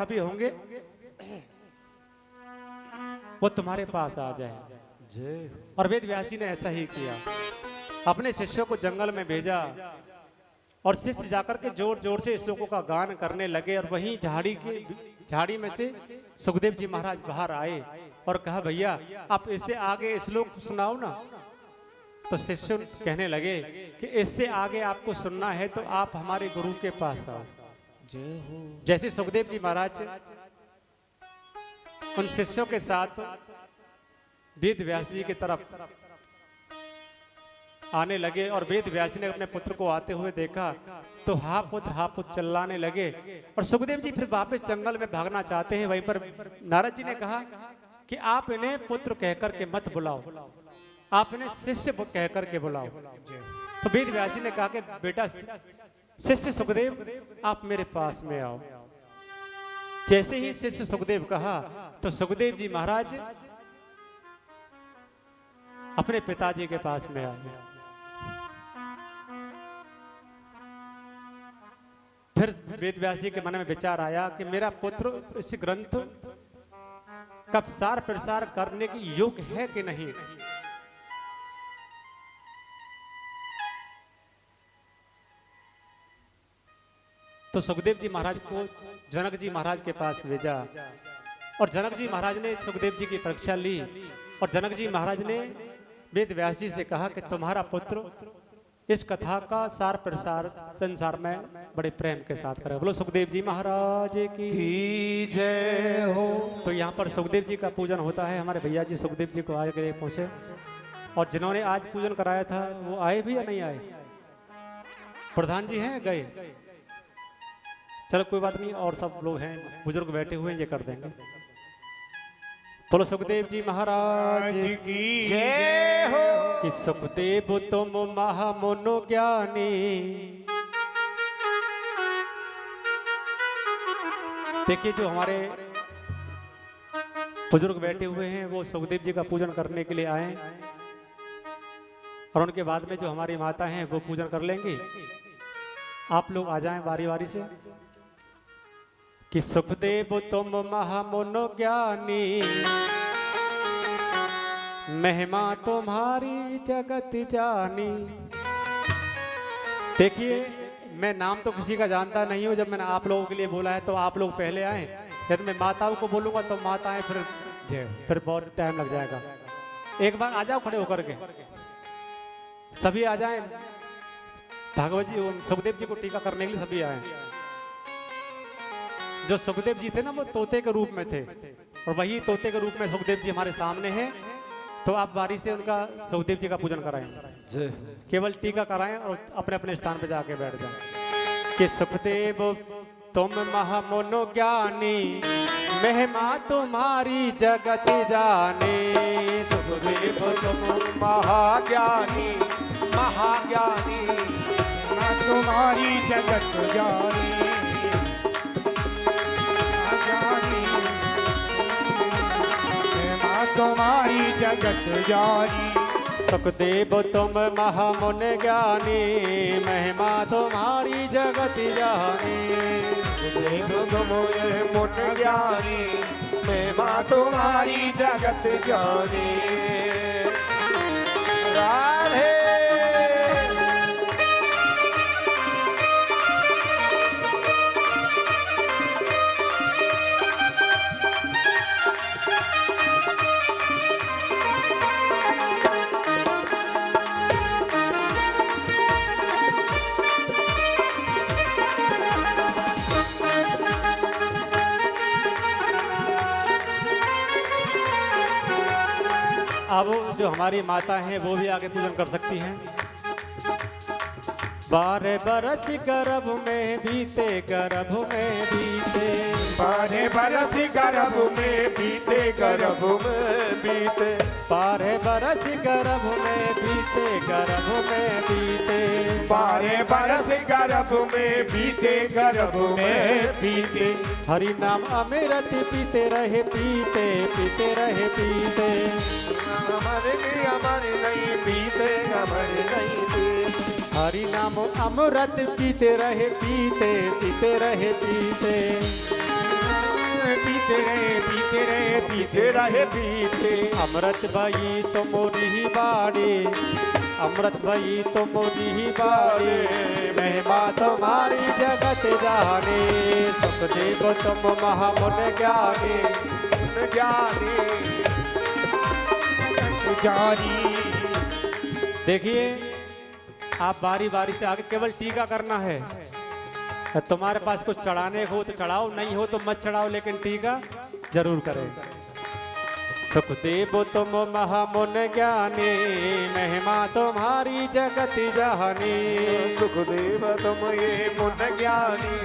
जहां भी होंगे वो तुम्हारे पास आ जाए। जय और वेद व्यास जी ने ऐसा ही किया, अपने शिष्यों को जंगल में भेजा और शिष्य जाकर के जोर जोर से श्लोकों का गान करने लगे। और वहीं झाड़ी में से सुखदेव जी महाराज बाहर आए और कहा, भैया आप इससे आगे श्लोक सुनाओ ना। तो शिष्य कहने लगे कि इससे आगे आपको सुनना है तो आप हमारे गुरु के पास आओ। जय हो। जैसे सुखदेव जी महाराज उन शिष्यों के साथ वेद व्यास जी की तरफ आने लगे और वेद व्यास जी ने अपने पुत्र को आते हुए देखा तो हा पुत्र चिल्लाने लगे। और सुखदेव जी फिर वापस जंगल में भागना चाहते हैं। वहीं पर नारद जी ने कहा कि आप इन्हें पुत्र कहकर के मत बुलाओ, आप इन्हें शिष्य कहकर के बुलाओ। तो वेद व्यास जी ने कहा कि बेटा शिष्य सुखदेव आप मेरे पास में आओ। जैसे ही शिष्य सुखदेव कहा तो सुखदेव जी महाराज अपने पिताजी के पास में आ गए। फिर वेद व्यास जी के मन में विचार आया कि मेरा पुत्र इस ग्रंथ का सार प्रसार करने की योग्य है कि नहीं। तो सुखदेव जी महाराज को जनक जी महाराज के पास भेजा और जनक जी महाराज ने सुखदेव जी की परीक्षा ली। और जनक जी महाराज ने वेद व्यास जी से कहा कि तुम्हारा पुत्र इस कथा का सार प्रसार संसार में बड़े प्रेम के साथ करे। बोलो सुखदेव जी महाराज की जय हो। तो यहाँ पर सुखदेव जी का पूजन होता है। हमारे भैया जी सुखदेव जी को आज गए पहुंचे और जिन्होंने आज पूजन कराया था वो आए भी या नहीं आए? प्रधान जी हैं गए? चलो कोई बात नहीं, और सब लोग हैं बुजुर्ग बैठे हुए हैं, ये कर देंगे। बोलो सुखदेव जी महाराज की जय हो। कि सुखदेव तुम महामनो ज्ञानी, देखिए जो हमारे बुजुर्ग बैठे हुए हैं वो सुखदेव जी का पूजन करने के लिए आए और उनके बाद में जो हमारी माता हैं वो पूजन कर लेंगी। आप लोग आ जाएं बारी बारी से। कि सुखदेव तुम महामनो ज्ञानी, महिमा तुम्हारी जगत जानी। देखिए मैं नाम तो किसी का जानता नहीं हूं, जब मैंने आप लोगों के लिए बोला है तो आप लोग पहले आए। यदि मैं माताओं को बोलूंगा तो माताएं फिर बहुत टाइम लग जाएगा। एक बार आ जाओ खड़े होकर के, सभी आ जाएं। भागवत जी सुखदेव जी को टीका करने के लिए सभी आए। जो सुखदेव जी थे ना वो तोते के रूप में थे और वही तोते के रूप में सुखदेव जी हमारे सामने हैं। तो आप बारी से उनका सुखदेव जी का पूजन कराएं, केवल टीका कराएं और अपने अपने स्थान पे जाके बैठ जाएं। कि सुखदेव तुम महामनो ज्ञानी, महिमा तुम्हारी जगत जाने। सुखदेव तुम महाज्ञानी, महाज्ञानी, मैं तुम्हारी जगत जानी। तुम्हारी जगत जानी। सुखदेव तुम महामुन ज्ञानी, महिमा तुम्हारी जगत जानी। सुखदेव तुम मुन ज्ञानी, महिमा तुम्हारी जगत जानी। राधे अब जो हमारी माता हैं वो भी आगे पूजन कर सकती हैं। 12 बरस गर्भ में बीते, गर्भ में बीते। 12 बरस गर्भ में बीते, गर्भ में बीते। 12 बरस गर्भ में बीते, गर्भ में बीते। 12 बरस गर्भ में बीते, गर्भ में बीते। हरि नाम अमृत पीते रहे, पीते पीते रहे पीते। हमारे नहीं पीते, हमारे नहीं पीते। हरि नाम अमृत पीते रहे, पीते पीते रहे पीते। बीते रहे बीते। अमृत भई तो मोरी ही बाड़ी, अमृत भई तो मोरी ही बाड़ी, महिमा तुम्हारी जगत जाने, सुखदेव तुम महामुन ज्ञानी, जानी। देखिए आप बारी बारी से आगे केवल टीका करना है। तुम्हारे पास कुछ चढ़ाने हो तो चढ़ाओ, नहीं हो तो मत चढ़ाओ, लेकिन टीका जरूर करें। सुखदेव तुम महामुन ज्ञानी, महिमा तुम्हारी जगत जानी, सुखदेव तुम ये मुन ज्ञानी,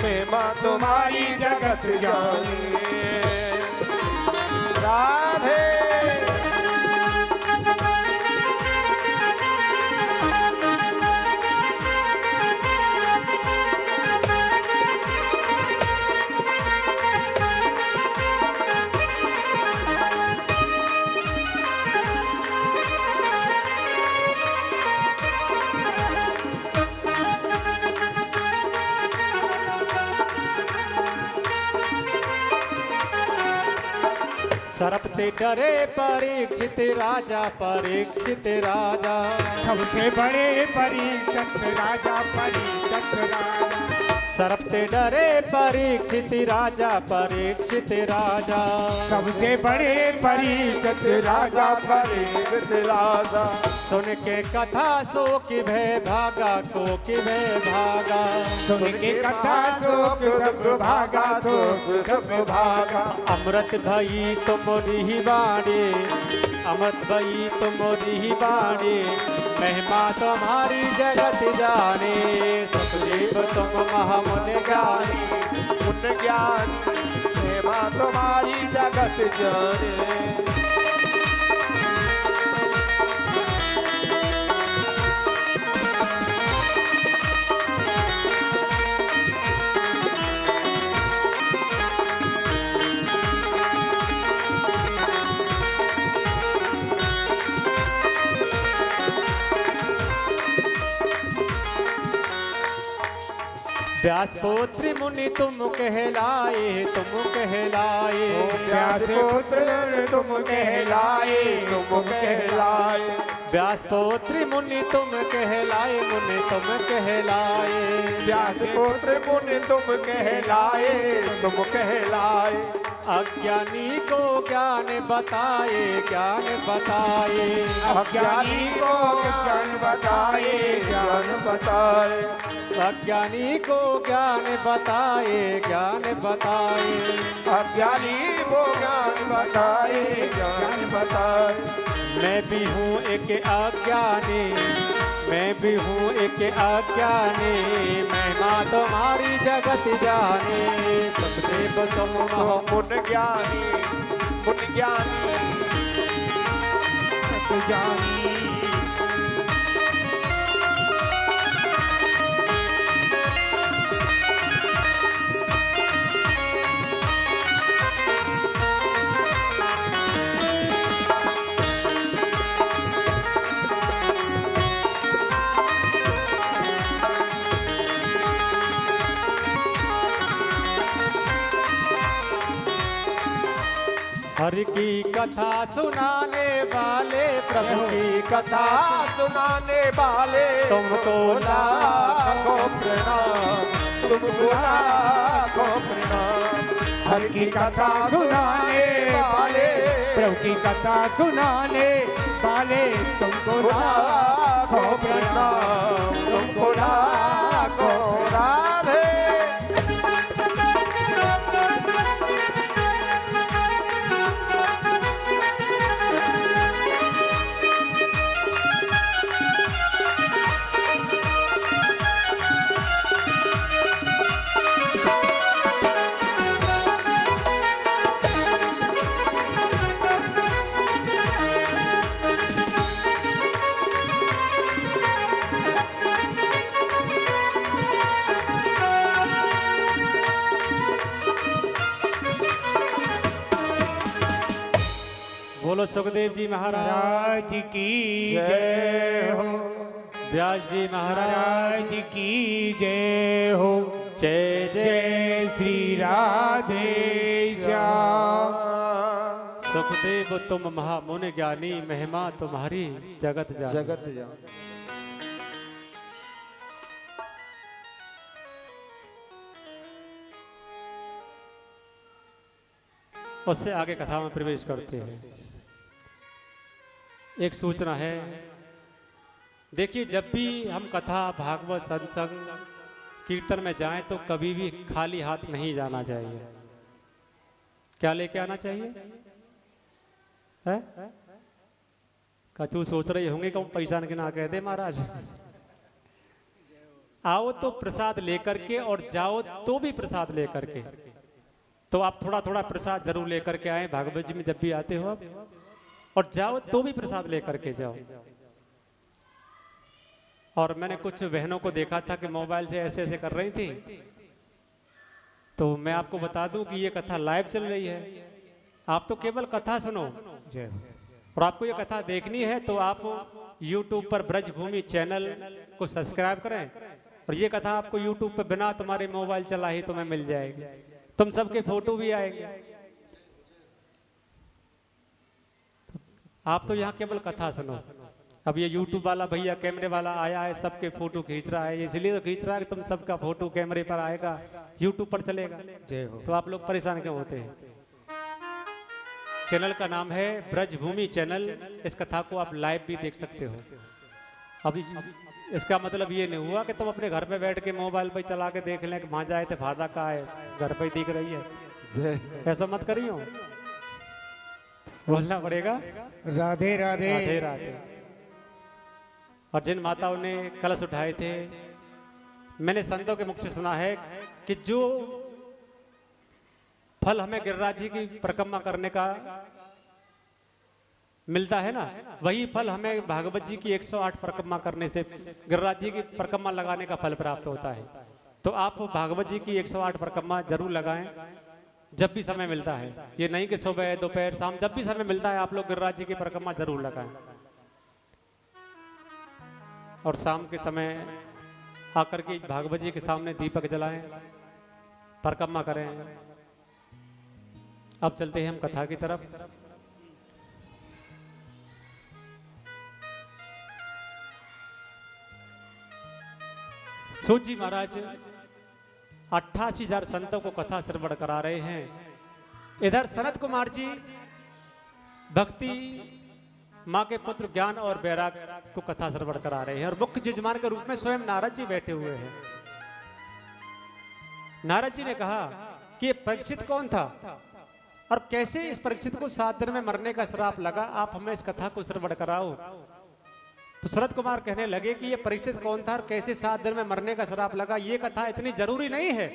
महिमा तुम्हारी जगत जानी। राधे सर्प से डरे परीक्षित राजा, परीक्षित राजा, सबसे बड़े परीक्षित राजा, परीक्षित राजा। सर्प से डरे परीक्षित राजा, परीक्षित राजा, सबसे बड़े परीक्षित राजा, परीक्षित राजा। सुन के कथा सो कि भय भागा, को कि भय भागा, सुन के कथा शोक सब भागा, शोक सब भागा। अमृत भई तुम मोरी बाणी, अमृत भई तुम मोरी बाणी, महिमा तुम्हारी जगत जाने, सुखदेव तुम महामुन ज्ञानी, मुन ज्ञानी, महिमा तुम्हारी जगत जाने। व्यास पुत्र मुनि तुम कहलाए, तुम कहलाए, व्यास पुत्र तुम कहलाए, तुम कहलाए। व्यास पुत्र मुनि तुम कहलाए, मुनि तुम कहलाए, व्यास पुत्र मुनि तुम कहलाए, तुम कहलाए। अज्ञानी को ज्ञान बताए, ज्ञान बताए, अज्ञानी को ज्ञान बताए, ज्ञान बताए। अज्ञानी को ज्ञान बताए, ज्ञान बताए, अज्ञानी को ज्ञान बताए, ज्ञान बताए। मैं भी हूँ एक अज्ञानी, मैं भी हूँ एक अज्ञानी, महिमा तुम्हारी जगत जाने, सुखदेव तुम मुन ज्ञानी, मुन ज्ञानी, सत जानी। हरि की कथा सुनाने वाले, प्रभु की कथा सुनाने वाले, तुमको लाखों प्रणाम, तुमको लाखों प्रणाम। हर की कथा सुनाने वाले, प्रभु की कथा सुनाने वाले, तुमको लाखों प्रणाम, तुमको लाखों राधे। बोलो सुखदेव जी महाराज महाराज की जय हो, व्यास जी महाराज महाराज की जय हो। जय जय जय श्री राधे श्याम। सुखदेव तुम महामुनि ज्ञानी, महिमा तुम्हारी जगत जानी। जगत जान। उससे आगे कथा में प्रवेश करते हैं। एक सूचना है, देखिए जब भी हम कथा भागवत सत्संग कीर्तन में जाएं तो कभी भी खाली हाथ नहीं जाना चाहिए। क्या लेके आना चाहिए? है? कचू सोच रहे होंगे कि पैसा के ना कह दे महाराज। आओ तो प्रसाद लेकर के और जाओ तो भी प्रसाद लेकर के। तो आप थोड़ा थोड़ा प्रसाद जरूर लेकर के आए भागवत जी में जब भी आते हो आप, और जाओ तो भी प्रसाद लेकर के जाओ। और मैंने कुछ बहनों को देखा था कि मोबाइल से ऐसे ऐसे कर रही थी, तो मैं आपको बता दूं कि ये कथा लाइव चल रही है। आप तो केवल कथा सुनो, और आपको ये कथा देखनी है तो आप YouTube पर ब्रजभूमि चैनल को सब्सक्राइब करें, और ये कथा आपको YouTube पर बिना तुम्हारे मोबाइल चला ही तुम्हें मिल जाएगी। तुम सबके फोटो भी आएंगे। आप तो यहाँ केवल कथा सुनो। अब ये YouTube वाला भैया कैमरे वाला आया है, सबके फोटो खींच रहा है, इसलिए तो खींच रहा है कि तुम सबका फोटो कैमरे पर आएगा, YouTube पर चलेगा। तो आप लोग परेशान क्यों होते हैं? चैनल का नाम है ब्रजभूमि चैनल। इस कथा को आप लाइव भी देख सकते हो। अभी इसका मतलब ये नहीं हुआ कि तुम अपने घर पे बैठ के मोबाइल पे चला के देख लें कि वहां जाए थे फायदा का है, घर पे ही दिख रही है। ऐसा मत करियो, बोलना पड़ेगा राधे राधे राधे राधे। और जिन माताओं ने कलश उठाए थे, मैंने संतों के मुख से सुना है कि जो फल हमें गिरिराज जी की परिक्रमा करने का मिलता है ना, वही फल हमें भागवत जी की 108 परिक्रमा करने से, गिरिराज जी की परिक्रमा लगाने का फल प्राप्त होता है। तो आप भागवत जी की 108 परिक्रमा जरूर लगाएं जब भी समय मिलता है। ये नहीं कि सुबह दोपहर शाम, जब भी समय मिलता है आप लोग गिरिराज जी की परिक्रमा जरूर लगाएं। और शाम के समय आकर के भागवत जी के सामने दीपक जलाएं, परिक्रमा करें। अब चलते हैं हम कथा की तरफ। सूत जी महाराज 88,000 संतों को कथा श्रवण करा रहे हैं। इधर सनत कुमार जी भक्ति माँ के पुत्र ज्ञान और बैराग को कथा श्रवण करा रहे हैं, और मुख्य जजमान के रूप में स्वयं नारद जी बैठे हुए हैं। नारद जी ने कहा कि ये परीक्षित कौन था और कैसे इस परीक्षित को 7 दिन में मरने का श्राप लगा, आप हमें इस कथा को श्रवण कराओ। तो शरद कुमार कहने लगे कि ये परीक्षित कौन था और कैसे 7 दिन में मरने का श्राप लगा, ये कथा इतनी जरूरी नहीं है,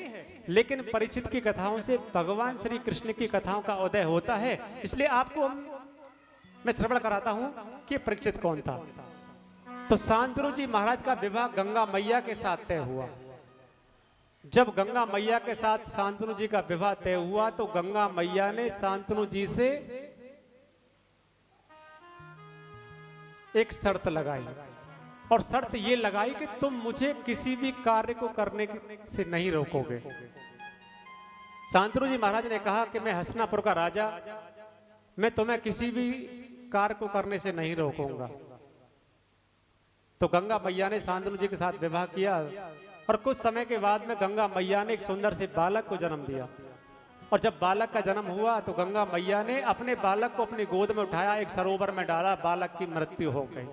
लेकिन परीक्षित की कथाओं से भगवान श्री कृष्ण की कथाओं का उदय होता है, इसलिए आपको मैं श्रवण कराता हूं कि परीक्षित कौन था। तो शांतनु जी महाराज का विवाह गंगा मैया के साथ तय हुआ। जब गंगा मैया के साथ शांतनु जी का विवाह तय हुआ तो गंगा मैया ने शांतनु जी से एक शर्त लगाई, और शर्त ये लगाई कि तुम मुझे किसी भी कार्य को करने से नहीं रोकोगे। शांतनु जी महाराज ने कहा कि मैं हसनापुर का राजा, मैं तुम्हें किसी भी कार्य को करने से नहीं रोकूंगा। तो गंगा मैया ने शांतनु जी के साथ विवाह किया, और कुछ समय के बाद में गंगा मैया ने एक सुंदर से बालक को जन्म दिया। और जब बालक का जन्म हुआ तो गंगा मैया ने अपने बालक को अपनी गोद में उठाया, एक सरोवर में डाला, बालक की मृत्यु हो गई।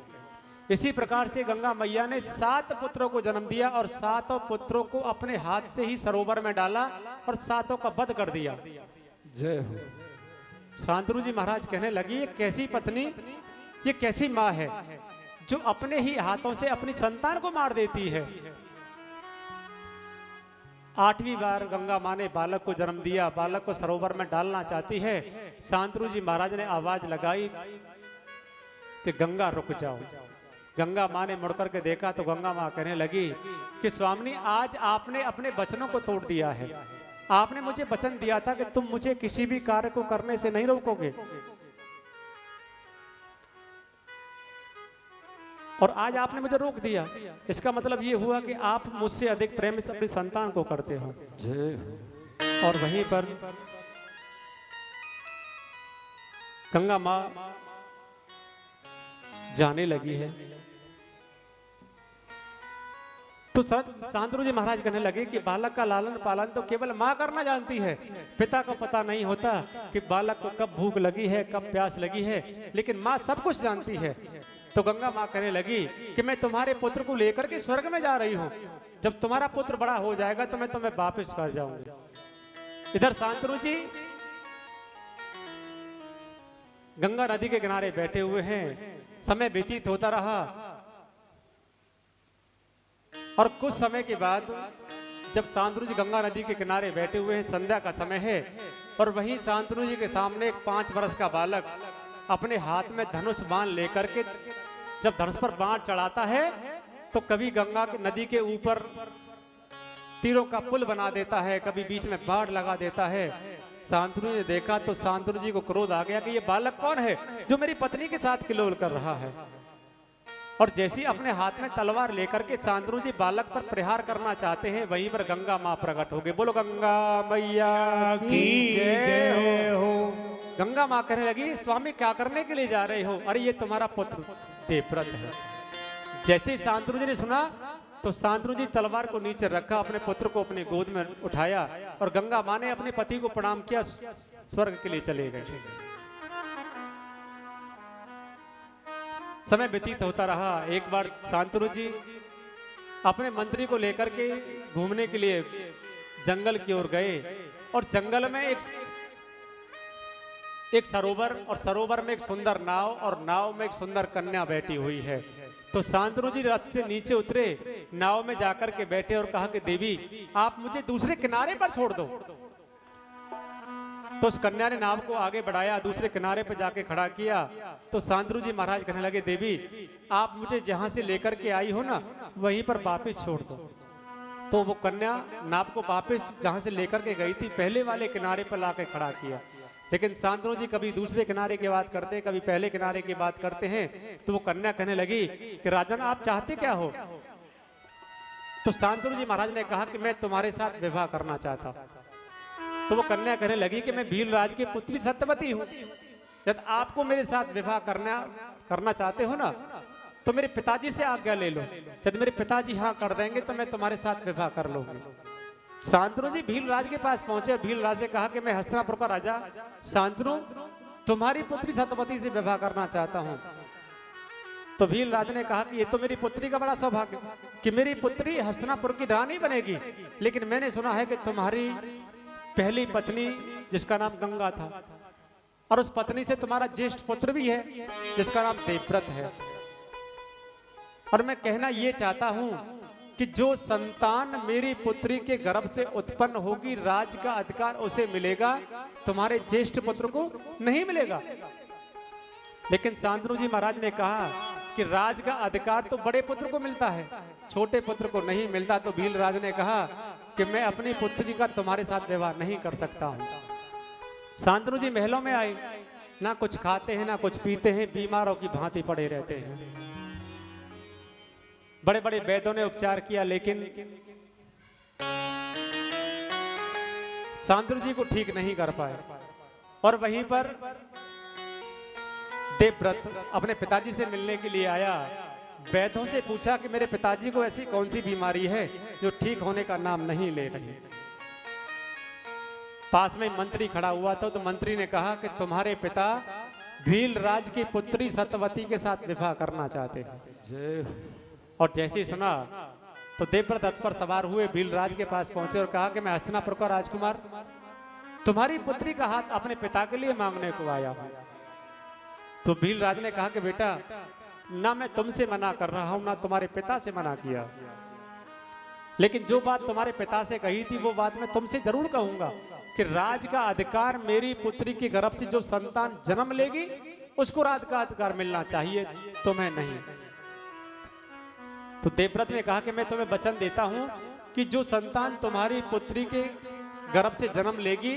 इसी प्रकार से गंगा मैया ने 7 पुत्रों को जन्म दिया, और 7 पुत्रों को अपने हाथ से ही सरोवर में डाला और 7 का वध कर दिया। जय हो। शांतनु जी महाराज कहने लगी, ये कैसी पत्नी, ये कैसी माँ है जो अपने ही हाथों से अपनी संतान को मार देती है। 8वीं बार गंगा माँ ने बालक को जन्म दिया, बालक को सरोवर में डालना चाहती है। शांतनु जी महाराज ने आवाज लगाई कि गंगा रुक जाओ। गंगा माँ ने मुड़कर के देखा तो गंगा माँ कहने लगी कि स्वामिनी, आज आपने अपने वचनों को तोड़ दिया है। आपने मुझे वचन दिया था कि तुम मुझे किसी भी कार्य को करने से नहीं रोकोगे, और आज आपने मुझे रोक दिया। इसका मतलब ये हुआ कि आप मुझसे अधिक प्रेम से अपनी संतान को करते हो। और वहीं पर गंगा माँ जाने लगी है तो शांतनु जी महाराज कहने लगे कि बालक का लालन पालन तो केवल माँ करना जानती है, पिता को पता नहीं होता कि बालक को कब भूख लगी है, कब प्यास लगी है, लेकिन माँ सब कुछ जानती है। तो गंगा माँ कहने लगी कि मैं तुम्हारे पुत्र को लेकर के स्वर्ग में जा रही हूँ, जब तुम्हारा पुत्र बड़ा हो जाएगा तो मैं तुम्हें वापस कर जाऊंगी। इधर शांतनु जी गंगा नदी के किनारे बैठे हुए हैं, समय व्यतीत होता रहा और कुछ समय के बाद जब शांतनु जी गंगा नदी के किनारे बैठे हुए हैं, संध्या का समय है और वहीं शांतनु जी के सामने एक 5 वर्ष का बालक अपने हाथ में धनुष बाण लेकर के जब धनुष पर बाण चढ़ाता है तो कभी गंगा की नदी के ऊपर तीरों का पुल बना देता है, कभी बीच में बाढ़ लगा देता है। शांतनु ने देखा तो शांतनु जी को क्रोध आ गया कि ये बालक कौन है जो मेरी पत्नी के साथ किलोल कर रहा है। और जैसे अपने हाथ में तलवार लेकर के शांतनु जी बालक पर प्रहार करना चाहते हैं, वहीं पर गंगा माँ प्रकट हो गई। बोलो गंगा मैया की जय हो। गंगा माँ कहने लगी, स्वामी क्या करने के लिए जा रहे हो? अरे ये तुम्हारा पुत्र देवव्रत है। जैसे शांतनु जी ने सुना तो शांतनु जी तलवार को नीचे रखा, अपने पुत्र को अपनी गोद में उठाया और गंगा माँ ने अपने पति को प्रणाम किया, स्वर्ग के लिए चले गए। समय व्यतीत होता रहा। एक बार शांतनु जी अपने मंत्री को लेकर के घूमने के लिए जंगल की ओर गए और जंगल में एक सरोवर और सरोवर में एक सुंदर नाव और नाव में एक सुंदर कन्या बैठी हुई है। तो शांतनु जी रथ से नीचे उतरे, नाव में जाकर के बैठे और कहा कि देवी आप मुझे दूसरे किनारे पर छोड़ दो। तो उस कन्या ने नाव को आगे बढ़ाया, दूसरे किनारे पर जाके खड़ा किया। तो शांतनु जी महाराज कहने लगे, देवी आप मुझे जहां से लेकर के आई हो ना वहीं पर वापस छोड़ दो। तो वो कन्या नाव को वापस जहां से लेकर के गई थी पहले वाले किनारे पर लाके खड़ा किया। लेकिन शांतनु जी कभी दूसरे किनारे की बात करते हैं, कभी पहले किनारे की बात करते हैं। तो वो कन्या कहने लगी कि राजन आप चाहते क्या हो? तो शांतनु जी महाराज ने कहा कि मैं तुम्हारे साथ विवाह करना चाहता हूं। तो वो कन्या कहने लगी कि मैं भीलराज की पुत्री सत्यवती हूँ, जब आपको मेरे साथ विवाह करना चाहते हो ना तो मेरे पिताजी से आज्ञा ले लो, यदि मेरे पिताजी हाँ कर देंगे तो मैं तुम्हारे साथ विवाह कर लूंगी। शांतनु जी भीलराज के पास पहुंचे और भीलराज से कहा कि मैं हस्तिनापुर का राजा शांतनु तुम्हारी पुत्री सत्यवती से विवाह करना चाहता हूँ। तो भीलराज ने कहा कि ये तो मेरी पुत्री का बड़ा सौभाग्य कि मेरी पुत्री हस्तिनापुर की रानी बनेगी, लेकिन मैंने सुना है कि तुम्हारी पहली पत्नी जिसका नाम गंगा था और उस पत्नी से तुम्हारा ज्येष्ठ पुत्र भी है जिसका नाम देवव्रत है। और मैं कहना ये चाहता हूं कि जो संतान मेरी पुत्री के गर्भ से उत्पन्न होगी राज का अधिकार उसे मिलेगा, तुम्हारे ज्येष्ठ पुत्र को नहीं मिलेगा। लेकिन शांतनु जी महाराज ने कहा कि राज का अधिकार तो बड़े पुत्र को मिलता है, छोटे पुत्र को नहीं मिलता। तो भीलराज ने कहा कि मैं अपनी पुत्री का तुम्हारे साथ व्यवहार नहीं कर सकता हूं। शांतनु जी महलों में आए, ना कुछ खाते हैं ना कुछ पीते हैं, बीमारों की भांति पड़े रहते हैं। बड़े बड़े वैद्यों ने उपचार किया लेकिन शांतनु जी को ठीक नहीं कर पाए। और वहीं पर देवव्रत अपने पिताजी से मिलने के लिए आया, वैद्यों से पूछा कि मेरे पिताजी को ऐसी कौन सी बीमारी है जो ठीक होने का नाम नहीं ले रही। पास में मंत्री खड़ा हुआ था तो मंत्री ने कहा कि तुम्हारे पिता भीलराज की पुत्री सत्यवती के साथ विवाह करना चाहते हैं। और जैसे ही सुना तो देवव्रत रथ पर सवार हुए भीलराज के पास पहुंचे और कहा कि मैं हस्तिनापुर का राजकुमार तुम्हारी पुत्री का हाथ अपने पिता के लिए मांगने को आया हूं। तो भीलराज ने कहा कि बेटा ना मैं तुमसे मना कर रहा हूं ना तुम्हारे पिता से मना किया, लेकिन जो बात तुम्हारे पिता से कही थी वो बात मैं तुमसे जरूर कहूंगा कि राज का अधिकार मेरी पुत्री के गर्भ से जो संतान जन्म लेगी उसको राज का अधिकार मिलना चाहिए, तुम्हें नहीं। तो देवव्रत ने कहा कि मैं तुम्हें वचन देता हूं कि जो संतान तुम्हारी पुत्री के गर्भ से जन्म लेगी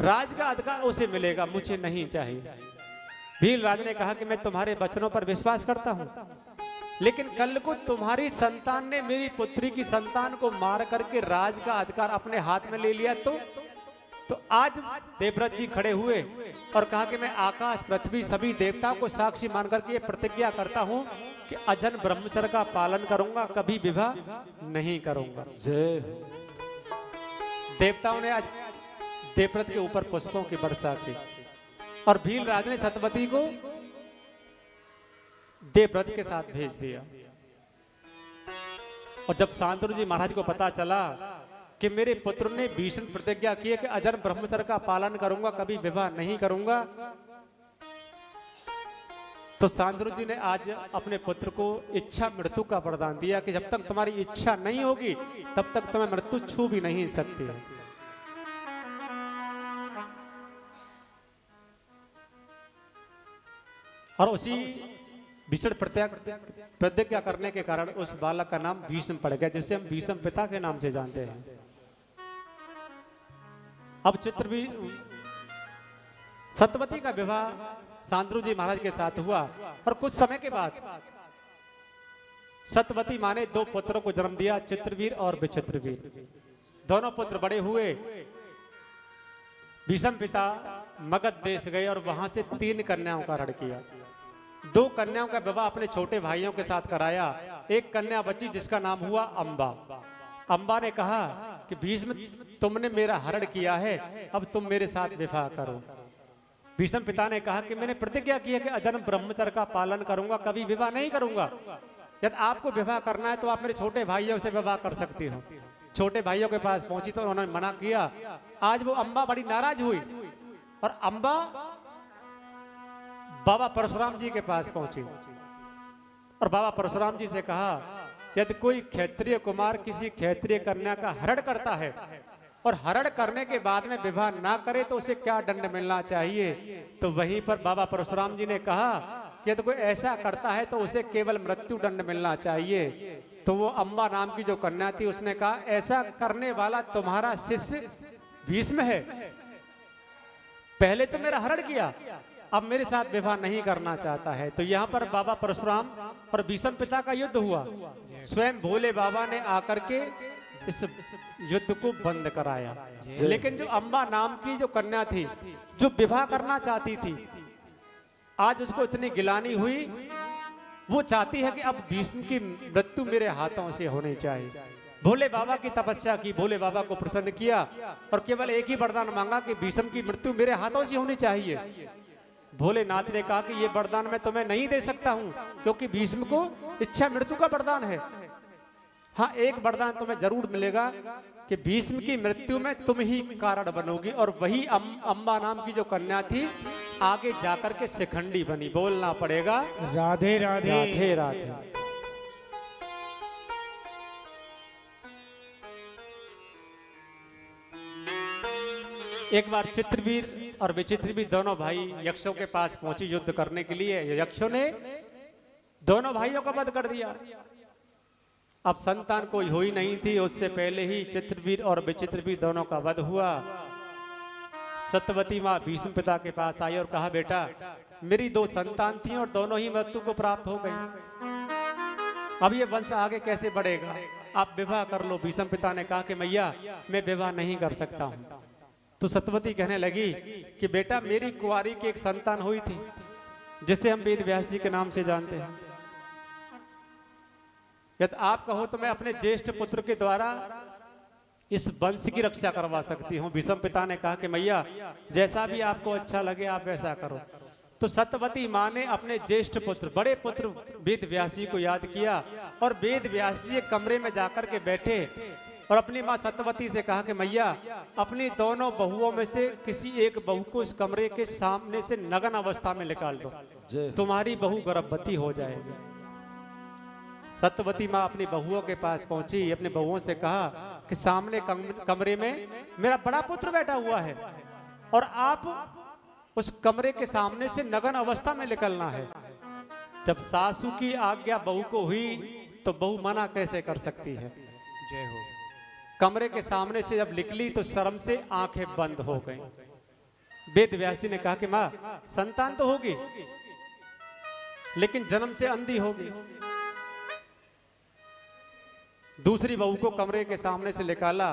राज का अधिकार उसे मिलेगा, मुझे नहीं चाहिए। भीलराज ने कहा कि मैं तुम्हारे वचनों पर विश्वास करता हूं, लेकिन कल को तुम्हारी संतान ने मेरी पुत्री की संतान को मार करके राज का अधिकार अपने हाथ में ले लिया तो आज देवव्रत जी खड़े हुए और कहा कि मैं आकाश पृथ्वी सभी देवताओं को साक्षी मान करके ये प्रतिज्ञा करता हूं कि अजन ब्रह्मचर्य का पालन करूंगा, कभी विवाह नहीं करूंगा। जय देवताओं ने आज देवव्रत के ऊपर पुष्पों की वर्षा की और भीलराज ने सतवती को देवव्रत के साथ भेज दिया। और जब शांतनु जी महाराज को पता चला कि मेरे पुत्र ने भीषण प्रतिज्ञा की है कि अजर ब्रह्मचर्य का पालन करूंगा, कभी विवाह नहीं करूंगा, तो शांतनु जी ने आज अपने पुत्र को इच्छा मृत्यु का वरदान दिया कि जब तक तुम्हारी इच्छा नहीं होगी तब तक तुम्हें मृत्यु छू भी नहीं सकती है। और उसी भीषण प्रतिज्ञा करने के कारण उस बालक का नाम भीष्म पड़ गया, जिसे हम भीष्म पिता के नाम से जानते हैं। अब चित्रवीर सतवती का विवाह शांतनु जी महाराज के साथ हुआ और कुछ समय के बाद सतवती माँ ने दो पुत्रों को जन्म दिया, चित्रवीर और विचित्रवीर। दोनों पुत्र बड़े हुए, भीष्म पिता मगध देश गए और वहां से 3 कन्याओं का हरण किया। 2 कन्याओं का विवाह अपने छोटे भाइयों के साथ कराया। एक कन्या बची जिसका नाम हुआ अंबा। अंबा ने कहा कि भीष्म तुमने मेरा हरण किया है, अब तुम मेरे साथ विवाह करो। भीष्म पिता ने कहा कि मैंने प्रतिज्ञा की है कि अजन्म ब्रह्मचर्य का पालन करूंगा, कभी विवाह नहीं करूंगा। यदि आपको विवाह करना है तो आप मेरे छोटे भाइयों से विवाह कर सकती हो। छोटे भाइयों के पास पहुंची तो उन्होंने मना किया। आज वो अंबा बड़ी नाराज हुई और अंबा बाबा परशुराम जी के पास पहुंची और बाबा परशुराम जी से कहा, यदि कोई क्षत्रिय कुमार किसी क्षत्रिय कन्या का हरण करता है और हरण करने के बाद में विवाह ना करे तो उसे क्या दंड मिलना चाहिए? तो वहीं पर बाबा परशुराम जी ने कहा कि यदि कोई ऐसा करता है तो उसे केवल मृत्यु दंड मिलना चाहिए। तो वो अंबा नाम की जो कन्या थी उसने कहा, ऐसा करने वाला तुम्हारा शिष्य भीष्म है, पहले तो मेरा हरण किया, अब मेरे साथ विवाह नहीं करना चाहता है। तो यहाँ पर बाबा परशुराम और भीष्म पिता का युद्ध हुआ। स्वयं भोले बाबा ने आकर के इस युद्ध को बंद कराया। लेकिन जो अंबा नाम की जो कन्या थी जो विवाह करना चाहती थी, आज उसको इतनी गिलानी हुई, वो चाहती है कि अब भीष्म की मृत्यु मेरे हाथों से होनी चाहिए। भोले बाबा की तपस्या की, भोले बाबा को प्रसन्न किया और केवल एक ही वरदान मांगा कि भीष्म की मृत्यु मेरे हाथों से होनी चाहिए। भोलेनाथ ने कहा कि ये वरदान मैं तुम्हें नहीं दे सकता हूं, क्योंकि भीष्म को इच्छा मृत्यु का वरदान है। हाँ, एक वरदान तुम्हें जरूर मिलेगा कि भीष्म की मृत्यु में तुम ही कारण बनोगी। और वही अंबा नाम की जो कन्या थी आगे जाकर के शिखंडी बनी। बोलना पड़ेगा राधे राधे राधे राधे। एक बार चित्रवीर और विचित्रवीर दोनों भाई यक्षों के पास पहुंचे युद्ध करने के लिए। यक्षों ने दोनों भाइयों का वध कर दिया। अब संतान कोई हुई नहीं थी, उससे पहले ही चित्रवीर और विचित्रवीर दोनों का वध हुआ। सत्यवती माँ भीष्म पिता के पास आई और कहा, बेटा मेरी 2 संतान थी और दोनों ही मृत्यु को प्राप्त हो गई, अब ये वंश आगे कैसे बढ़ेगा? आप विवाह कर लो। भीष्म पिता ने कहा कि मैया मैं विवाह नहीं कर सकता हूँ। तो सत्यवती कहने लगी कि बेटा मेरी कुंवारी की एक संतान हुई थी जिसे हम वेद व्यास जी के नाम से जानते हैं। यदि आप कहो तो मैं अपने ज्येष्ठ पुत्र के द्वारा इस वंश की रक्षा करवा सकती हूँ। भीष्म पिता ने कहा कि मैया जैसा भी आपको अच्छा लगे आप वैसा करो। तो सत्यवती माँ ने अपने ज्येष्ठ पुत्र बड़े पुत्र वेद व्यास जी को याद किया और वेद व्यास जी एक कमरे में जाकर के बैठे और अपनी माँ सत्यवती से कहा कि मैया अपनी दोनों बहुओं में से किसी एक बहू को इस कमरे के सामने से नग्न अवस्था में निकाल दो, तुम्हारी बहू गर्भवती हो जाएगी। सत्यवती माँ अपनी बहुओं के पास पहुंची, अपने बहुओं से कहा कि सामने कमरे में मेरा बड़ा पुत्र बैठा हुआ है और आप उस कमरे के सामने से नग्न अवस्था में निकलना है। जब सासू की आज्ञा बहू को हुई तो बहू मना कैसे कर सकती है? जय हो। कमरे के सामने से जब निकली तो शर्म से आंखें बंद हो गईं। वेद व्यास जी ने कहा कि माँ संतान तो होगी लेकिन जन्म से अंधी होगी। दूसरी बहू को कमरे के सामने से निकाला।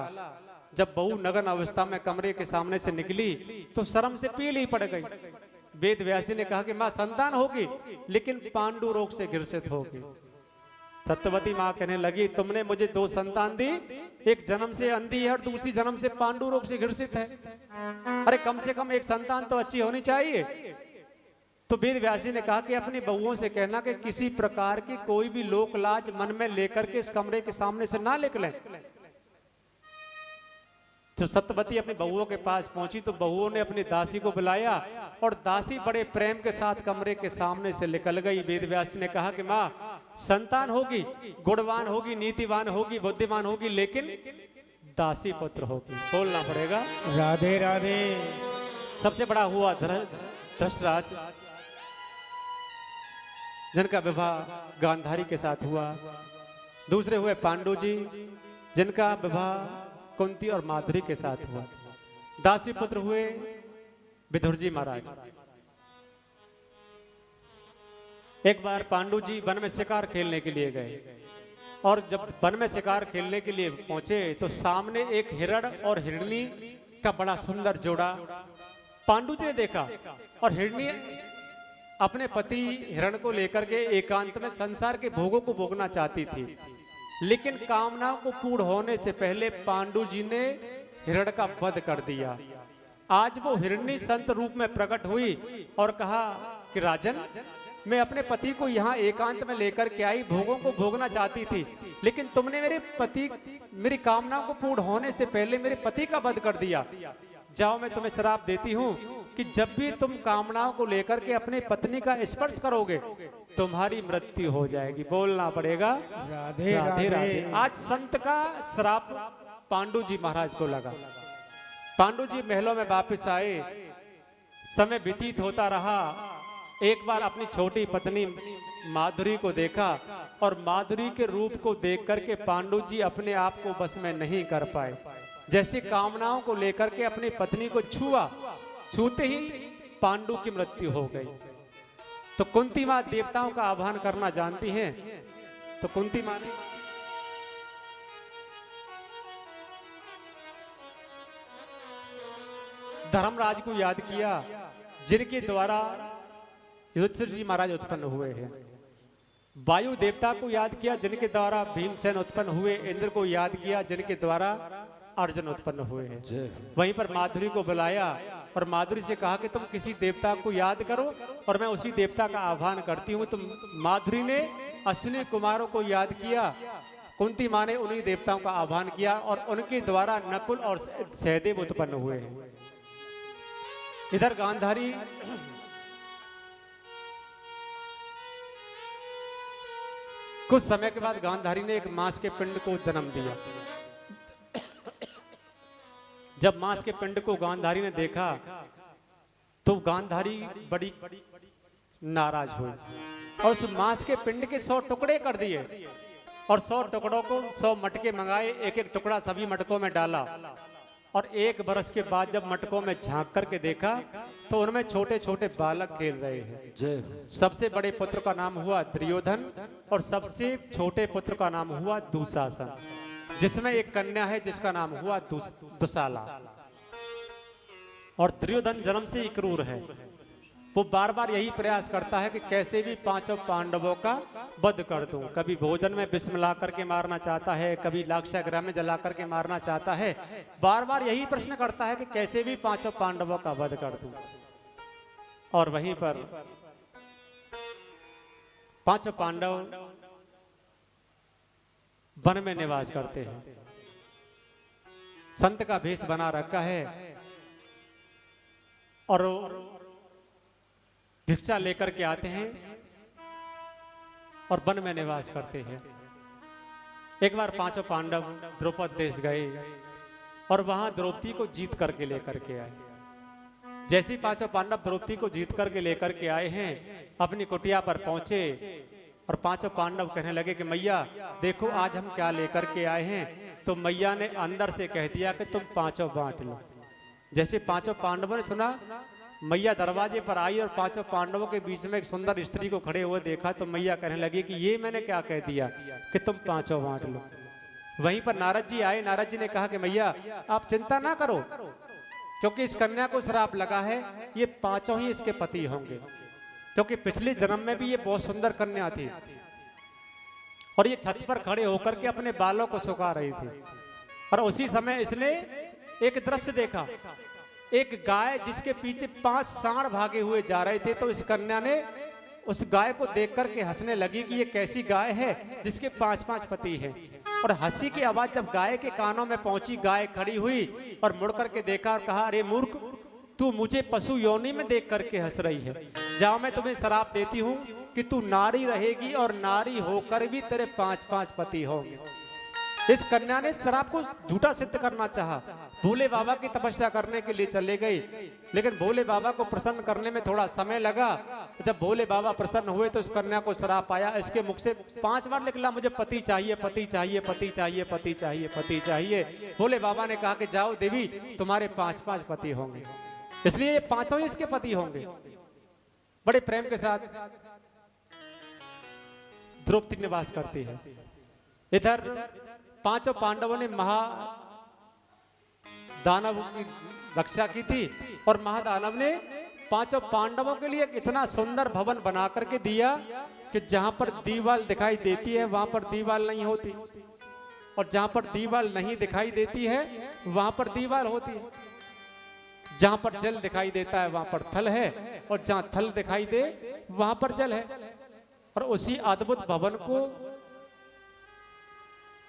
जब बहू नग्न अवस्था में कमरे के सामने से निकली तो शर्म से पीली पड़ गई। वेद व्यासी ने कहा कि माँ संतान होगी लेकिन पांडु रोग से ग्रसित होगी। सत्यवती माँ कहने लगी तुमने मुझे 2 संतान दी, एक जन्म से अंधी है और दूसरी जन्म से पांडु रोग से ग्रसित है। अरे कम से कम एक संतान तो अच्छी होनी चाहिए। तो वेद व्यासी ने कहा कि अपनी बहुओं से कहना कि किसी प्रकार की कोई भी लोक लाज मन में लेकर के इस कमरे के सामने से ना निकले। जब सत्यवती अपनी बहुओं के पास पहुंची तो बहुओं ने अपनी दासी को बुलाया और दासी बड़े प्रेम के साथ कमरे के सामने से निकल गई। वेद व्यास ने कहा कि माँ संतान होगी, गुणवान होगी, नीतिवान होगी, बुद्धिमान होगी, लेकिन दासी पुत्र होगी। बोलना पड़ेगा राधे राधे। सबसे बड़ा हुआ धृतराज, जिनका विवाह गांधारी के साथ हुआ। दूसरे हुए पांडु जी, जिनका विवाह कुंती और माधुरी के साथ हुआ। दासी पुत्र हुए विदुर जी महाराज। एक बार पांडु जी वन में शिकार खेलने के लिए गए और जब वन में शिकार खेलने के लिए पहुंचे तो सामने एक हिरण और हिरणी का बड़ा सुंदर जोड़ा पांडु जी ने देखा। और हिरणी अपने पति हिरण को लेकर के एकांत में संसार के भोगों को भोगना चाहती थी, लेकिन कामनाओं को पूर्ण होने से पहले पांडु जी ने हिरण का वध कर दिया। आज वो हिरणी संत रूप में प्रकट हुई और कहा कि राजन, मैं अपने पति को यहाँ एकांत में लेकर के आई, भोगों को भोगना चाहती थी, लेकिन तुमने मेरी कामनाओं को पूर्ण होने से पहले मेरे पति का वध कर दिया। जाओ, मैं तुम्हें श्राप देती हूँ कि जब भी तुम कामनाओं को लेकर के अपने पत्नी का स्पर्श करोगे तुम्हारी मृत्यु हो जाएगी। बोलना पड़ेगा राधे राधे राधे। आज संत का श्राप पांडु जी महाराज को लगा। पांडु जी महलों में वापस आए, समय व्यतीत होता रहा। एक बार अपनी छोटी पत्नी माधुरी को देखा और माधुरी के रूप को देख करके पांडु जी अपने आप को बस में नहीं कर पाए। जैसे कामनाओं को लेकर के अपनी पत्नी को छुआ, छूते ही पांडु की मृत्यु हो गई। तो कुंती मां देवताओं का आह्वान करना जानती हैं। तो कुंती मां ने धर्मराज को याद किया, जिनके द्वारा युधिष्ठिर जी महाराज उत्पन्न हुए हैं। वायु देवता को याद किया, जिनके द्वारा भीमसेन उत्पन्न हुए। इंद्र को याद किया, जिनके द्वारा अर्जुन उत्पन्न हुए हैं। वहीं पर माधुरी को बुलाया और माधुरी से कहा कि तुम किसी देवता को याद करो और मैं उसी देवता का आह्वान करती हूँ। तो माधुरी ने अश्विनी कुमारों को याद किया, कुंती मां ने उन्हीं देवताओं का आह्वान किया और उनके द्वारा नकुल और सहदेव उत्पन्न हुए हैं। इधर गांधारी कुछ समय के बाद गांधारी ने एक मांस के पिंड को जन्म दिया। जब मांस के पिंड को गांधारी ने देखा तो गांधारी बड़ी नाराज हुई और उस मांस के पिंड के 100 टुकड़े कर दिए और 100 टुकड़ों को 100 मटके मंगाए। एक एक टुकड़ा सभी मटकों में डाला और 1 बरस के बाद जब मटकों में झांक करके देखा तो उनमें छोटे छोटे बालक खेल रहे हैं। सबसे बड़े पुत्र का नाम हुआ दुर्योधन और सबसे छोटे पुत्र का नाम हुआ दुशासन, जिसमें एक कन्या है जिसका नाम हुआ दुशाला। और दुर्योधन जन्म से ही क्रूर है। वो बार बार यही प्रयास करता है कि कैसे भी 5 पांडवों का वध कर दूं। कभी भोजन में विष मिला करके मारना चाहता है, कभी लाक्षागृह में जला करके मारना चाहता है। बार बार यही प्रश्न करता है कि कैसे भी 5 पांडवों का वध कर दूं। और वहीं पर 5 पांडव वन में निवास करते हैं। संत का भेष बना रखा है और भिक्षा लेकर के आते हैं और वन में निवास करते हैं। एक बार 5 पांडव द्रौपद देश गए और वहां द्रौपदी को जीत करके लेकर के आए। जैसे ही 5 पांडव द्रौपदी को जीत करके लेकर के आए हैं, अपनी कुटिया पर पहुंचे और 5 पांडव कहने लगे कि मैया देखो आज हम क्या लेकर के आए हैं। तो मैया ने अंदर से कह दिया कि तुम 5 बांट लो। जैसे 5 पांडवों ने सुना, मैया दरवाजे पर आई और 5 पांडवों के बीच में एक सुंदर स्त्री को खड़े हुए देखा तो मैया कहने लगी कि ये मैंने क्या कह दिया कि तुम 5 बांट लो। वहीं पर नारद जी आए। नारद जी ने कहा कि मैया आप चिंता ना करो, क्योंकि इस कन्या को श्राप लगा है, ये पांचों ही इसके पति होंगे, क्योंकि पिछले जन्म में भी ये बहुत सुंदर कन्या थी और ये छत पर खड़े होकर के अपने बालों को सुखा रही थी। और उसी समय इसने एक दृश्य देखा, एक गाय जिसके पीछे 5 सांड भागे हुए जा रहे थे। तो इस कन्या ने उस गाय को देख करके हंसने लगी कि ये कैसी गाय है जिसके 5-5 पति हैं। और हंसी की आवाज जब गाय के कानों में पहुंची, गाय खड़ी हुई और मुड़ करके देखा और कहा, अरे मूर्ख, तू मुझे पशु योनि में देख करके हंस रही है। जाओ मैं तुम्हें श्राप देती हूँ कि तू नारी रहेगी और नारी होकर भी तेरे 5-5 पति होंगे। इस कन्या ने श्राप को झूठा सिद्ध करना चाहा। भोले बाबा की तपस्या करने के लिए चले गई, लेकिन भोले बाबा को प्रसन्न करने में थोड़ा समय लगा। जब भोले बाबा प्रसन्न हुए तो उस कन्या को श्राप आया। इसके मुख से 5 बार निकला, मुझे पति चाहिए, पति चाहिए, पति चाहिए, पति चाहिए, पति चाहिए। भोले बाबा ने कहा कि जाओ देवी, तुम्हारे 5-5 पति होंगे। इसलिए ये पांचों ही इसके पति होंगे। बड़े प्रेम के साथ द्रौपदी निवास करती है। इधर 5 पांडवों ने महादानव की रक्षा की थी और महादानव ने 5 पांडवों के लिए एक इतना सुंदर भवन बना करके दिया कि जहां पर दीवार दिखाई देती है वहां पर दीवार नहीं होती, और जहां पर दीवार नहीं दिखाई देती है वहां पर दीवार होती है। जहां पर जल दिखाई देता है वहां पर थल है, और जहां थल दिखाई दे वहां पर जल है। और उसी अद्भुत भवन को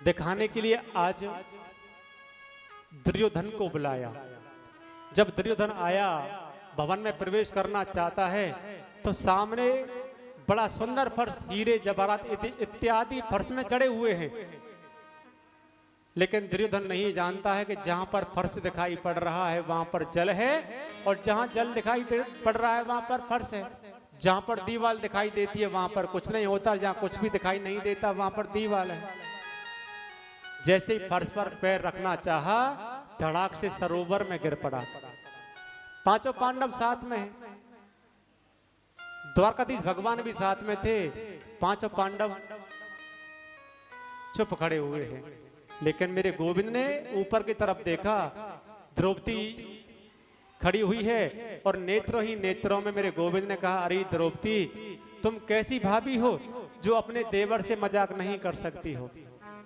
दिखाने के लिए आज दुर्योधन को बुलाया। जब दुर्योधन आया, भवन में प्रवेश करना चाहता है, तो सामने बड़ा सुंदर फर्श, हीरे जवाहरात इत्यादि फर्श में चढ़े हुए हैं। लेकिन दुर्योधन नहीं जानता है कि जहां पर फर्श दिखाई पड़ रहा है वहां पर जल है, और जहां जल दिखाई पड़ रहा है वहां पर फर्श है। जहां पर दीवार दिखाई देती है वहां पर कुछ नहीं होता, जहां कुछ भी दिखाई नहीं देता वहां पर दीवार है। जैसे ही फर्श पर पैर रखना चाहा, धड़ाक से सरोवर में गिर पड़ा। 5 पांडव साथ में हैं, द्वारकाधीश भगवान भी साथ में थे। 5 पांडव चुप खड़े हुए हैं। लेकिन मेरे गोविंद ने ऊपर की तरफ देखा, द्रौपदी खड़ी हुई है और नेत्रों ही नेत्रों में मेरे गोविंद ने कहा, अरे द्रौपदी, तुम कैसी भाभी हो जो अपने देवर से मजाक नहीं कर सकती हो।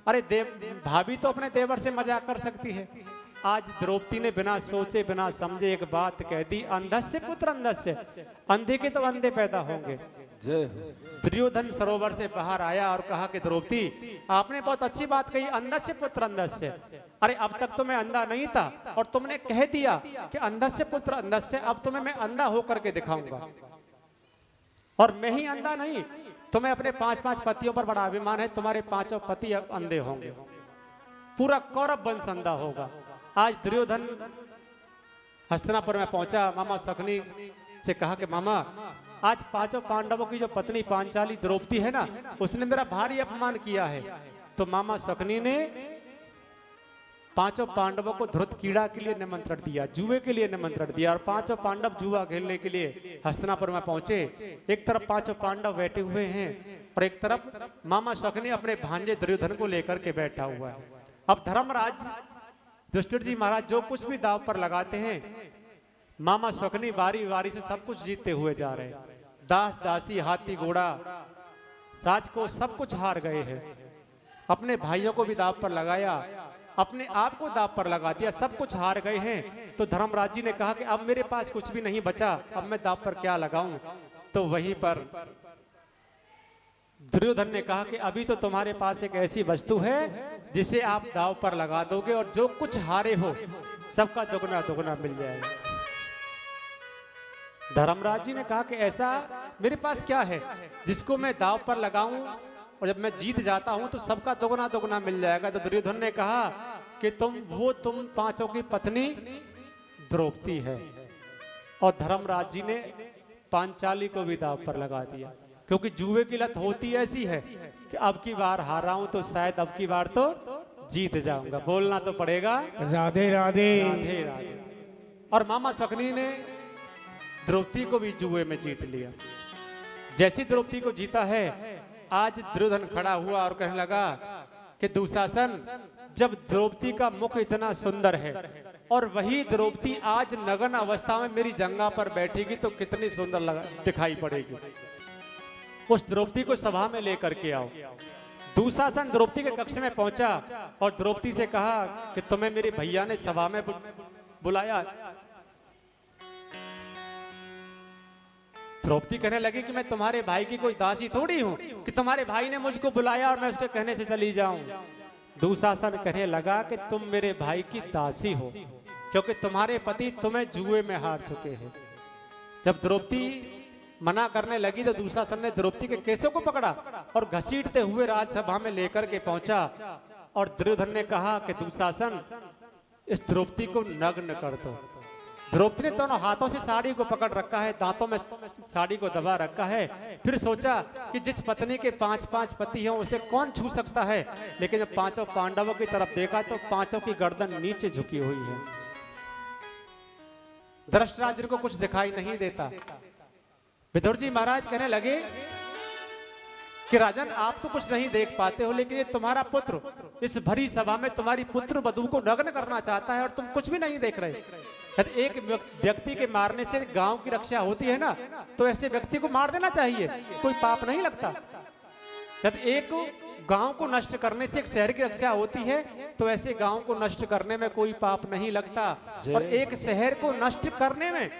अरे भाभी तो अपने देवर से मजाक कर सकती है। आज द्रौपदी ने बिना सोचे बिना समझे एक बात कह दी, अंधस्य पुत्र अंधस्य, अंधे के तो अंधे पैदा होंगे। दुर्योधन सरोवर से बाहर आया और कहा कि द्रौपदी, आपने बहुत अच्छी बात कही, अंधस्य पुत्र अंधस्य। अरे अब तक तो मैं अंधा नहीं था और तुमने कह दिया कि अंधस्य पुत्र अंधस्य, अब तुम्हें मैं अंधा होकर के दिखाऊंगा। और मैं ही अंधा नहीं, तुम्हें अपने 5-5 पतियों पर बड़ा अभिमान है, तुम्हारे 5 पति अब अंधे होंगे, पूरा कौरव वंश अंधा होगा। आज दुर्योधन हस्तिनापुर में पहुंचा, मामा शकुनी से कहा कि मामा, आज 5 पांडवों की जो पत्नी पांचाली द्रौपदी है ना, उसने मेरा भारी अपमान किया है। तो मामा शकुनी ने 5 पांडवों को धृत कीड़ा के लिए निमंत्रण दिया, जुए के लिए निमंत्रण दिया, और 5 पांडव जुआ खेलने के लिए हस्तिनापुर में पहुंचे। एक तरफ 5 पांडव बैठे हुए हैं और एक तरफ मामा शकुनी अपने भांजे दुर्योधन को लेकर के बैठा हुआ है। अब धर्मराज युधिष्ठिर जी महाराज जो कुछ भी दाव पर लगाते हैं, मामा शकुनी बारी बारी से सब कुछ जीतते हुए जा रहे हैं। दास दासी हाथी घोड़ा राजकोष सब कुछ हार गए हैं। अपने भाइयों को भी दाव पर लगाया, अपने आप को दाव पर लगा दिया, सब कुछ हार गए हैं। तो धर्मराज जी ने कहा कि अब मेरे पास कुछ भी नहीं बचा, अब मैं दाव पर क्या लगाऊं। तो वहीं पर दुर्योधन ने कहा कि अभी तो तुम्हारे पास एक ऐसी वस्तु है जिसे आप दाव पर लगा दोगे और जो कुछ हारे हो सबका दुगना दुगना मिल जाएगा। धर्मराज जी ने कहा कि ऐसा मेरे पास क्या है जिसको मैं दाव पर लगाऊं और जब मैं जीत जाता हूं तो सबका दुगना दुगना मिल जाएगा। तो दुर्योधन ने कहा कि तुम 5 की पत्नी द्रौपदी है। और धर्मराज जी ने पांचाली को भी दाव पर लगा दिया, क्योंकि जुए की लत होती ऐसी है कि अब की बार हारा हूं तो शायद अब की बार तो जीत जाऊंगा। बोलना तो पड़ेगा राधे राधे राधे राधे। और मामा शकुनी ने द्रौपदी को भी जुए में जीत लिया। जैसी द्रौपदी को जीता है, आज दुर्योधन खड़ा हुआ और कहने लगा कि दुशासन, जब द्रौपदी का मुख इतना सुंदर है और वही द्रौपदी आज नग्न अवस्था में मेरी जंगा पर बैठेगी तो कितनी सुंदर दिखाई पड़ेगी। उस द्रौपदी को सभा में लेकर के आओ। दुशासन द्रौपदी के कक्ष में पहुंचा और द्रौपदी से कहा कि तुम्हें मेरे भैया ने सभा में बुलाया। द्रौपदी कहने लगी कि मैं तुम्हारे भाई की कोई दासी थोड़ी हूं कि तुम्हारे भाई ने मुझको बुलाया और मैं उसके कहने से चली जाऊं। दुशासन कहने लगा कि तुम मेरे भाई की दासी हो क्योंकि तुम्हारे पति तुम्हें जुए में हार चुके हैं। जब द्रौपदी मना करने लगी तो दुशासन ने द्रौपदी के केसों को पकड़ा और घसीटते हुए राजसभा में लेकर के पहुंचा और दुर्योधन ने कहा कि दुशासन, इस द्रौपदी को नग्न कर दो। द्रौपदी ने दोनों हाथों से साड़ी को पकड़ रखा है, दांतों में साड़ी को दबा रखा है। फिर सोचा कि जिस पत्नी के 5-5 पति हैं उसे कौन छू सकता है, लेकिन जब पांचों पांडवों की तरफ देखा तो पांचों की गर्दन नीचे झुकी हुई है। धृतराष्ट्र को कुछ दिखाई नहीं देता। विदुर जी महाराज कहने लगे कि राजन, आप तो कुछ नहीं देख पाते हो, लेकिन ये तुम्हारा पुत्र इस भरी सभा में तुम्हारी पुत्र वधू को नग्न करना चाहता है और तुम कुछ भी नहीं देख रहे। यदि एक व्यक्ति के मारने से गांव की रक्षा होती है ना, तो ऐसे व्यक्ति को मार देना चाहिए, कोई पाप नहीं लगता। यदि एक गांव को नष्ट करने से एक शहर की रक्षा होती है तो ऐसे गांव को नष्ट करने में कोई पाप नहीं लगता। और एक शहर को नष्ट करने में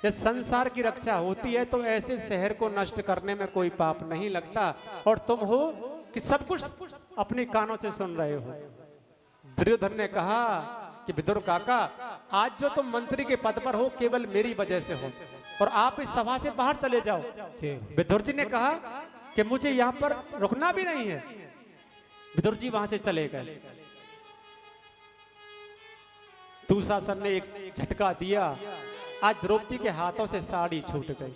जब संसार की रक्षा होती है तो ऐसे शहर को नष्ट करने में कोई पाप नहीं लगता। और तुम हो कि सब कुछ अपने कानों से सुन रहे हो। दुर्योधन ने कहा कि विदुर काका, आज जो तुम मंत्री के पद पर हो केवल मेरी वजह से हो और आप इस सभा से बाहर चले जाओ। विदुर जी ने कहा कि मुझे यहाँ पर रुकना भी नहीं है। विदुर जी वहां से चले गए। दुशासन ने एक झटका दिया, आज द्रौपदी के हाथों से साड़ी छूट गई।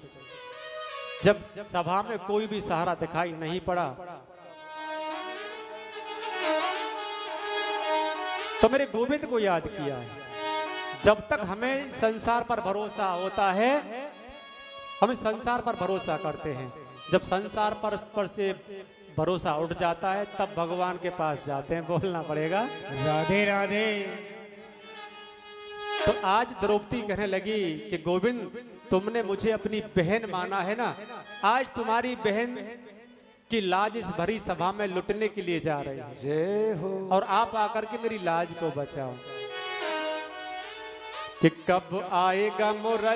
जब सभा में कोई भी सहारा दिखाई नहीं पड़ा तो मेरे गोविंद को याद किया है। जब तक हमें संसार पर भरोसा होता है, हम संसार पर भरोसा करते हैं। जब संसार पर से भरोसा उठ जाता है तब भगवान के पास जाते हैं। बोलना पड़ेगा राधे राधे। तो आज द्रौपदी कहने लगी कि गोविंद, तुमने मुझे अपनी बहन माना है ना, आज तुम्हारी बहन की लाज इस भरी सभा में लुटने के लिए जा रही है। जय हो। और आप आकर के मेरी लाज को बचाओ। कि कब आएगा मोरा